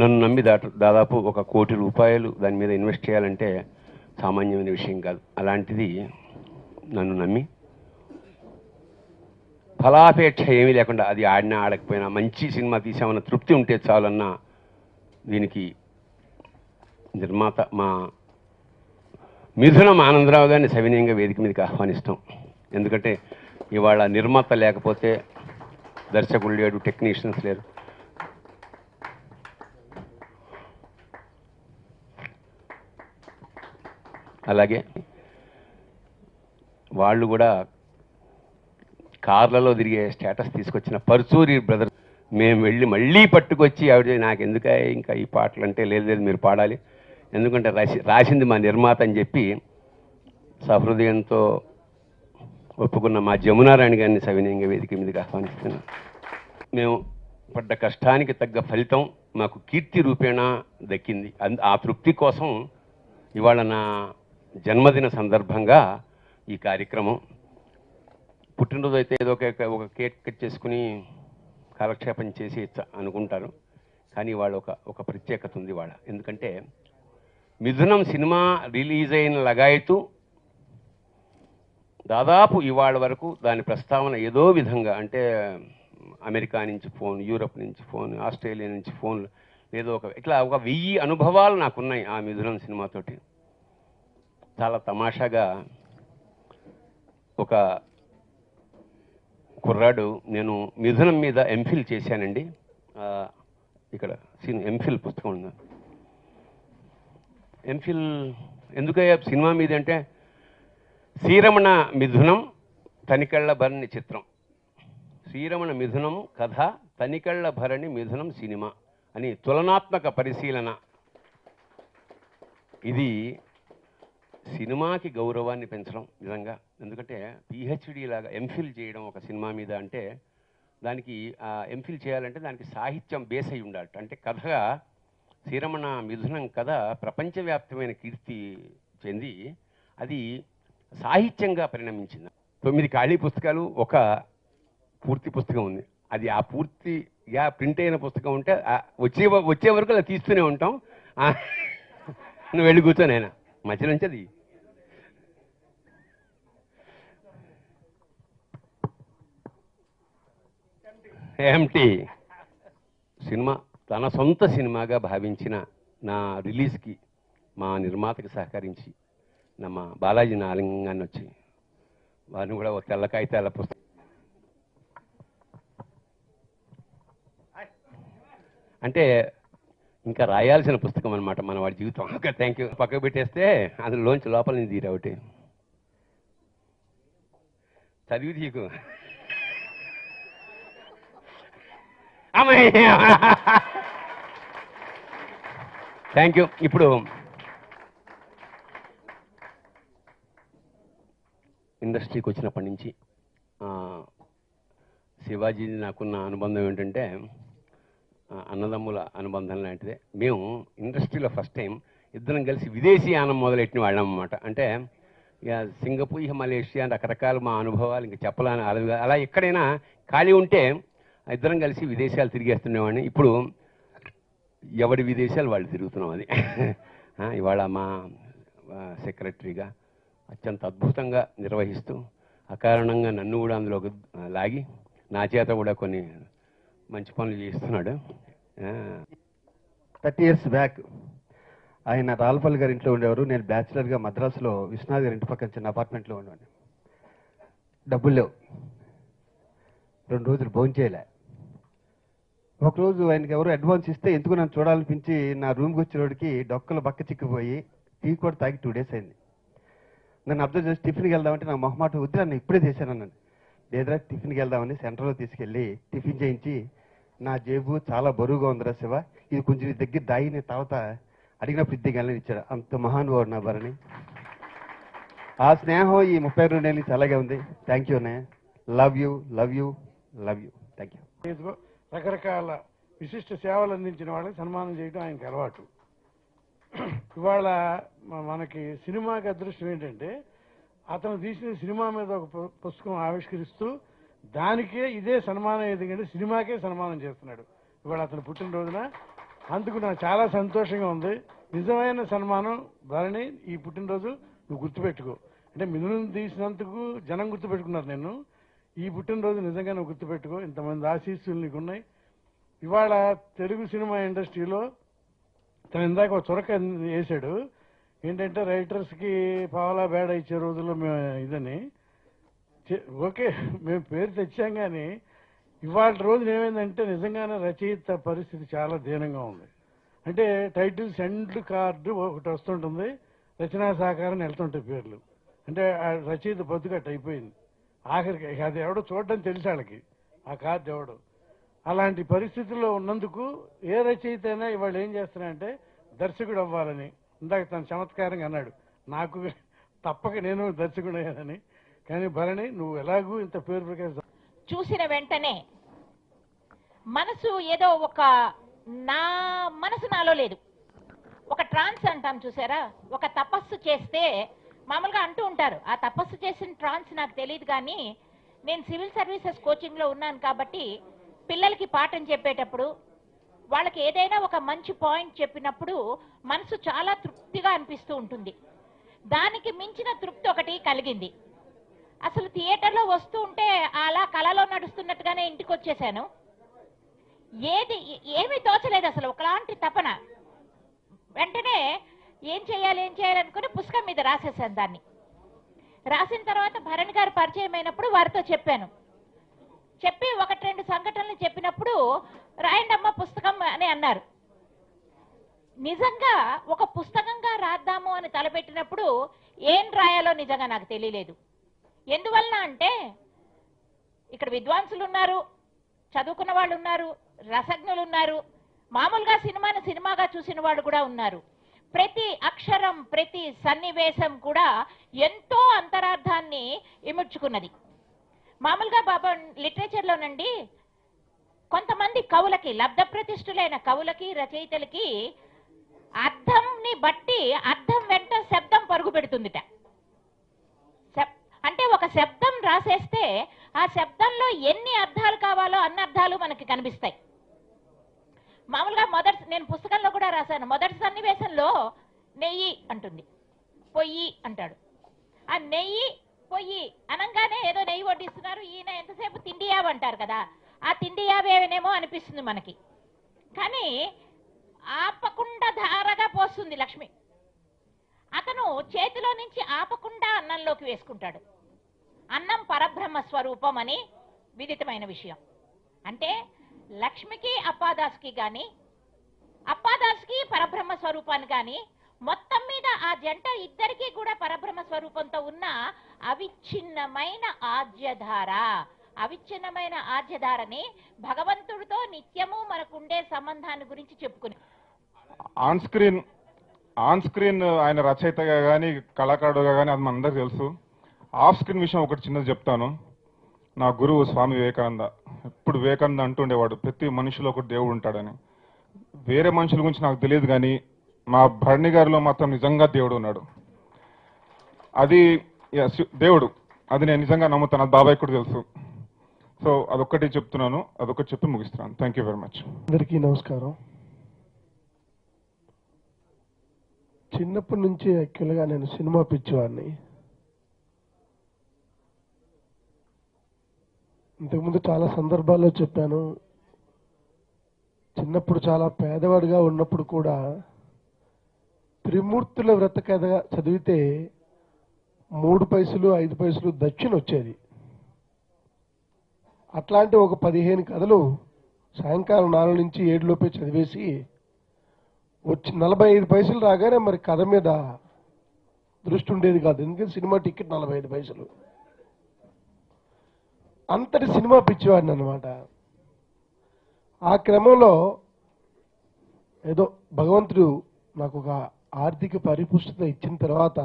నన్ను నమ్మి దాదాపు ₹1 కోటి దాని మీద ఇన్వెస్ట్ చేయాలంటే సామాన్యమైన విషయం కాదు. అలాంటిది నన్ను నమ్మి ఫలాపేక్ష ఏమీ లేకుండా అది ఆడినా ఆడకపోయినా మంచి సినిమా తీసామన్న తృప్తి ఉంటే చాలన్న దీనికి నిర్మాత మా మిథునం ఆనందరావు గారిని సవినయంగా వేదిక మీదకి ఆహ్వానిస్తాం. ఎందుకంటే ఇవాళ నిర్మాత లేకపోతే దర్శకుడు లేడు, టెక్నీషియన్స్ లేరు. అలాగే వాళ్ళు కూడా కార్లలో తిరిగే స్టేటస్ తీసుకొచ్చిన పర్చూరి బ్రదర్స్ మేము వెళ్ళి మళ్ళీ పట్టుకొచ్చి ఆవిడ నాకు ఎందుక ఇంకా ఈ పాటలు అంటే లేదు మీరు పాడాలి, ఎందుకంటే రాసింది మా నిర్మాత అని చెప్పి సహృదయంతో ఒప్పుకున్న మా జమునారాణి గారిని సవినయంగా వేదిక మీదకి ఆహ్వానిస్తున్నాం. మేము పడ్డ కష్టానికి తగ్గ ఫలితం మాకు కీర్తి రూపేణ దక్కింది. ఆ తృప్తి కోసం ఇవాళ నా జన్మదిన సందర్భంగా ఈ కార్యక్రమం. పుట్టినరోజు అయితే ఏదో ఒక కేక్ కట్ చేసుకుని కాలక్షేపం చేసి అనుకుంటారు, కానీ ఇవాళ ఒక ప్రత్యేకత ఉంది ఇవాళ. ఎందుకంటే మిథునం సినిమా రిలీజ్ అయిన లగాయతు దాదాపు ఇవాళ వరకు దాని ప్రస్తావన ఏదో విధంగా, అంటే అమెరికా నుంచి ఫోన్, యూరప్ నుంచి ఫోన్, ఆస్ట్రేలియా నుంచి ఫోన్, ఏదో ఇట్లా 1000 అనుభవాలు నాకున్నాయి ఆ మిథునం సినిమాతోటి. చాలా తమాషాగా ఒక కుర్రాడు, నేను మిథునం మీద ఎంఫిల్ చేశానండి, ఇక్కడ ఎంఫిల్ పుస్తకం ఉంది. ఎంఫిల్ ఎందుకయ్యా సినిమా మీద అంటే శ్రీరమణ మిథునం తనికళ్ళ భరణి చిత్రం, శ్రీరమణ మిథునం కథ, తనికళ్ళ భరణి మిథునం సినిమా అని తులనాత్మక పరిశీలన. ఇది సినిమాకి గౌరవాన్ని పెంచడం నిజంగా. ఎందుకంటే పిహెచ్డి లాగా ఎంఫిల్ చేయడం ఒక సినిమా మీద అంటే దానికి ఎంఫిల్ చేయాలంటే దానికి సాహిత్యం బేస్ అయి ఉండాలి. అంటే కథగా శ్రీరమణ మిథునం కథ ప్రపంచవ్యాప్తమైన కీర్తి చెంది అది సాహిత్యంగా పరిణమించింది. 9 ఖాళీ పుస్తకాలు, ఒక పూర్తి పుస్తకం ఉంది. అది ఆ పూర్తిగా ప్రింట్ అయిన పుస్తకం ఉంటే వచ్చే వరకు అలా తీస్తూనే ఉంటాం. నువ్వు వెళ్ళి కూర్చోనైనా మధ్య నుంచి అది ఎంటీ సినిమా తన సొంత సినిమాగా భావించిన నా రిలీజ్కి మా నిర్మాతకి సహకరించి మా బాలాజీ నాలింగాన్ని వచ్చి వారిని కూడా ఒక తెల్ల కాగితాల పుస్తకం అంటే ఇంకా రాయాల్సిన పుస్తకం అనమాట మన వాడి జీవితం. Okay, thank you. పక్కకు పెట్టేస్తే అందులోంచి లోపల నుంచి తీరా ఒకటి చదివి తీకు. Thank you. ఇప్పుడు ఇండస్ట్రీకి వచ్చినప్పటి నుంచి శివాజీ నాకున్న అనుబంధం ఏంటంటే అన్నదమ్ముల అనుబంధం లాంటిదే. మేము ఇండస్ట్రీలో ఫస్ట్ టైం ఇద్దరం కలిసి విదేశీ యానం మొదలెట్టిన వాళ్ళం అన్నమాట. అంటే ఇక సింగపూర్, మలేషియా రకరకాల మా అనుభవాలు ఇంకా చెప్పాలని అలా ఎక్కడైనా ఖాళీ ఉంటే ఇద్దరం కలిసి విదేశాలు తిరిగేస్తుండేవాడిని. ఇప్పుడు ఎవరి విదేశాలు వాళ్ళు తిరుగుతున్నాం. అది ఇవాళ మా సెక్రటరీగా అత్యంత అద్భుతంగా నిర్వహిస్తూ అకారణంగా నన్ను కూడా అందులోకి లాగి నా చేత కూడా కొన్ని మంచి పనులు చేస్తున్నాడు. 30 years బ్యాక్ ఆయన రాల్పల్ గారి ఇంట్లో ఉండేవారు. నేను బ్యాచిలర్గా మద్రాసులో విశ్వనాథ్ గారి ఇంటి పక్కన చిన్న అపార్ట్మెంట్లో ఉండేవాడిని. డబ్బులు లేవు, 2 రోజులు భోజనం చేయలే. ఒకరోజు ఆయనకి ఎవరు అడ్వాన్స్ ఇస్తే ఎందుకు నన్ను చూడాలనిపించి నా రూమ్కి వచ్చేవాడికి డొక్కలు బక్క చిక్కిపోయి టీ కూడా తాగి 2 days అయింది. నన్ను అబ్జర్వ్ చేసి టిఫిన్కి వెళ్దామంటే నాకు మొహమాట వద్దు, నన్ను ఇప్పుడే చేశానన్నాను. లేదురా టిఫిన్కి వెళ్దామని సెంటర్లో తీసుకెళ్ళి టిఫిన్ చేయించి, నా జేబు చాలా బరువుగా ఉందిరా శివ, ఇది కొంచెం నీ దగ్గర దాయి, నేను తర్వాత అడిగినప్పుడు ఇద్దరికి వెళ్ళని ఇచ్చాడు. అంత మహానుభావుడు నా భరణి. ఆ స్నేహం ఈ 32 ఏళ్ళ నుంచి అలాగే ఉంది. థ్యాంక్ యూ అన్నయ్య. Love you, love you, love you. Thank you. రకరకాల విశిష్ట సేవలు అందించిన వాళ్ళకి సన్మానం చేయడం ఆయనకి అలవాటు. ఇవాళ మనకి సినిమాకి అదృష్టం ఏంటంటే అతను తీసిన సినిమా మీద ఒక పుస్తకం ఆవిష్కరిస్తూ దానికే ఇదే సన్మానం, ఎందుకంటే సినిమాకే సన్మానం చేస్తున్నాడు. ఇవాళ అతను పుట్టినరోజున అందుకు నాకు చాలా సంతోషంగా ఉంది. నిజమైన సన్మానం భరణి, ఈ పుట్టినరోజు నువ్వు గుర్తుపెట్టుకో. అంటే మిథునం తీసినందుకు జనం గుర్తుపెట్టుకున్నారు నిన్ను. ఈ పుట్టినరోజు నిజంగా నువ్వు గుర్తుపెట్టుకో. ఇంతమంది ఆశీస్సులు నీకున్నాయి. ఇవాళ తెలుగు సినిమా ఇండస్ట్రీలో తను ఇందాక ఒక చొరక వేసాడు ఏంటంటే రైటర్స్కి పావలా బేడ ఇచ్చే రోజుల్లో మేము ఇదని. ఓకే, మేము పేరు తెచ్చాం, కానీ ఇవాళ రోజున ఏమైందంటే నిజంగానే రచయిత పరిస్థితి చాలా దీనంగా ఉంది. అంటే టైటిల్స్ ఎండ్ కార్డు ఒకటి వస్తుంటుంది, రచనా సహకారం వెళ్తుంటాయి పేర్లు. అంటే ఆ రచయిత బతుకట్టు అయిపోయింది. ఆఖరికి అది ఎవడో చూడడం తెలిసి వాళ్ళకి ఆ కార్డు ఎవడో. అలాంటి పరిస్థితుల్లో ఉన్నందుకు ఏ రచయిత అయినా ఇవాళ ఏం చేస్తున్నారంటే దర్శకుడు అవ్వాలని. ఇందాక తను చమత్కారంగా అన్నాడు, నాకు తప్పక నేను దర్శకుడు అయ్యానని. కానీ భరణి, నువ్వు ఎలాగూ ఇంత పేరు ప్రకాశం చూసిన వెంటనే మనసు ఏదో ఒక నా మనసు నాలో లేదు. ఒక ట్రాన్స్ అంటాం చూసారా, ఒక తపస్సు చేస్తే మామూలుగా అంటూ ఉంటారు, ఆ తపస్సు చేసిన ట్రాన్స్ నాకు తెలియదు. కానీ నేను సివిల్ సర్వీసెస్ కోచింగ్లో ఉన్నాను కాబట్టి పిల్లలకి పాఠం చెప్పేటప్పుడు వాళ్ళకి ఏదైనా ఒక మంచి పాయింట్ చెప్పినప్పుడు మనసు చాలా తృప్తిగా అనిపిస్తూ ఉంటుంది. దానికి మించిన తృప్తి ఒకటి కలిగింది. అసలు థియేటర్లో వస్తూ ఉంటే అలా కళలో నడుస్తున్నట్టుగానే ఇంటికి వచ్చేసాను. ఏమీ తోచలేదు అసలు, ఒకలాంటి తపన. వెంటనే ఏం చేయాలనుకుని పుస్తకం మీద రాసేసాను. దాన్ని రాసిన తర్వాత భరణి గారు పరిచయం అయినప్పుడు వారితో చెప్పాను. చెప్పి ఒకటి రెండు సంఘటనలు చెప్పినప్పుడు రాయండమ్మ పుస్తకం అని అన్నారు. నిజంగా ఒక పుస్తకంగా రాద్దాము అని తలపెట్టినప్పుడు ఏం రాయాలో నిజంగా నాకు తెలియలేదు. ఎందువలన అంటే ఇక్కడ విద్వాంసులు ఉన్నారు, చదువుకున్న వాళ్ళు ఉన్నారు, రసజ్ఞులు ఉన్నారు, మామూలుగా సినిమాని సినిమాగా చూసిన వాళ్ళు కూడా ఉన్నారు. ప్రతి అక్షరం, ప్రతి సన్నివేశం కూడా ఎంతో అంతరార్థాన్ని ఇముడ్చుకున్నది. మామూలుగా బాబా లిటరేచర్లోనండి కొంతమంది కవులకి, లబ్ధ ప్రతిష్ఠులైన కవులకి, రచయితలకి అర్థంని బట్టి అర్థం వెంట శబ్దం పరుగు పెడుతుందిట. అంటే ఒక శబ్దం రాసేస్తే ఆ శబ్దంలో ఎన్ని అర్థాలు కావాలో అన్ని అర్థాలు మనకి కనిపిస్తాయి. మామూలుగా నేను పుస్తకంలో కూడా రాశాను. మొదటి సన్నివేశంలో నెయ్యి అంటుంది, పొయ్యి అంటాడు. ఆ నెయ్యి పొయ్యి అనగానే ఏదో నెయ్యి వడ్డిస్తున్నారు, ఈయన ఎంతసేపు తిండి యావ అంటారు కదా, ఆ తిండి యావేనేమో అనిపిస్తుంది మనకి. కానీ ఆపకుండా ధారగా పోస్తుంది లక్ష్మి. అతను చేతిలో నుంచి ఆపకుండా అన్నంలోకి వేసుకుంటాడు. అన్నం పరబ్రహ్మ స్వరూపం అని విదితమైన విషయం. అంటే లక్ష్మికి అప్పాదాస్కి కానీ, అప్పాదాస్కి పరబ్రహ్మ స్వరూపాన్ని కానీ, మొత్తం మీద ఆ జంట ఇద్దరికీ కూడా పరబ్రహ్మ స్వరూపంతో ఉన్న అవిచ్ఛిన్నమైన ఆద్యధార. అవిచ్ఛిన్నమైన ఆద్యధారని భగవంతుడితో నిత్యము మనకుండే సంబంధాన్ని గురించి చెప్పుకుని ఆన్ స్క్రీన్ ఆయన రచయితగా కానీ కళాకారుడుగా కానీ అది మనందరికీ తెలుసు. ఆఫ్ స్క్రీన్ విషయం ఒకటి చిన్నది చెప్తాను. నా గురువు స్వామి వివేకానంద ఎప్పుడు వివేకానంద అంటుండేవాడు, ప్రతి మనిషిలో ఒక దేవుడు ఉంటాడని. వేరే మనుషుల గురించి నాకు తెలియదు, కానీ మా భరణి గారిలో మాత్రం నిజంగా దేవుడు ఉన్నాడు. అది దేవుడు, అది నేను నిజంగా నమ్ముతాను. అది బాబాయ్ కూడా తెలుసు. సో అదొక్కటి చెప్తున్నాను, అదొక్కటి చెప్పి ముగిస్తున్నాను. Thank you very much. అందరికీ నమస్కారం. చిన్నప్పటి నుంచి యాక్చువల్గా నేను సినిమా పిచ్చివాడిని. ఇంతకుముందు చాలా సందర్భాల్లో చెప్పాను, చిన్నప్పుడు చాలా పేదవాడిగా ఉన్నప్పుడు కూడా త్రిమూర్తుల వ్రత కథ చదివితే 3 పైసలు 5 పైసలు దక్షిణ వచ్చేది. అట్లాంటి ఒక 15 కథలు సాయంకాలం 4 నుంచి 7 లోపే చదివేసి వచ్చి 45 పైసలు రాగానే మరి కథ మీద దృష్టి ఉండేది కాదు. ఎందుకంటే సినిమా టికెట్ 45 పైసలు. అంతటి సినిమా పిచ్చివాడిని అనమాట. ఆ క్రమంలో ఏదో భగవంతుడు నాకు ఒక ఆర్థిక పరిపుష్టత ఇచ్చిన తర్వాత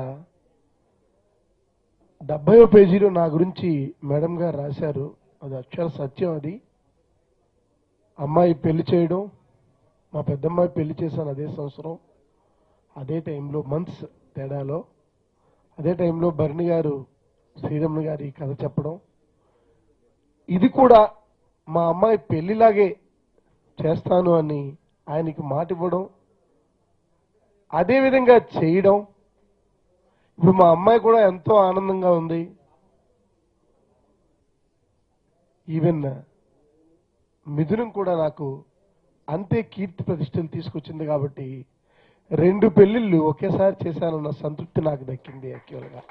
70వ పేజీలో నా గురించి మేడం గారు రాశారు. అది అక్షర సత్యం. అది అమ్మాయి పెళ్లి చేయడం, మా పెద్దమ్మాయి పెళ్లి చేశాను అదే సంవత్సరం, అదే టైంలో మంత్స్ తేడాలో, అదే టైంలో భరణి గారు శ్రీరమణ గారి కథ చెప్పడం. ఇది కూడా మా అమ్మాయి పెళ్లిలాగే చేస్తాను అని ఆయనకి మాట ఇవ్వడం, అదేవిధంగా చేయడం. ఇప్పుడు మా అమ్మాయి కూడా ఎంతో ఆనందంగా ఉంది. ఈవెన్ మిథునం కూడా నాకు అంతే కీర్తి ప్రతిష్టలు తీసుకొచ్చింది. కాబట్టి 2 పెళ్లిళ్ళు ఒకేసారి చేశానన్న సంతృప్తి నాకు దక్కింది యాక్చువల్గా.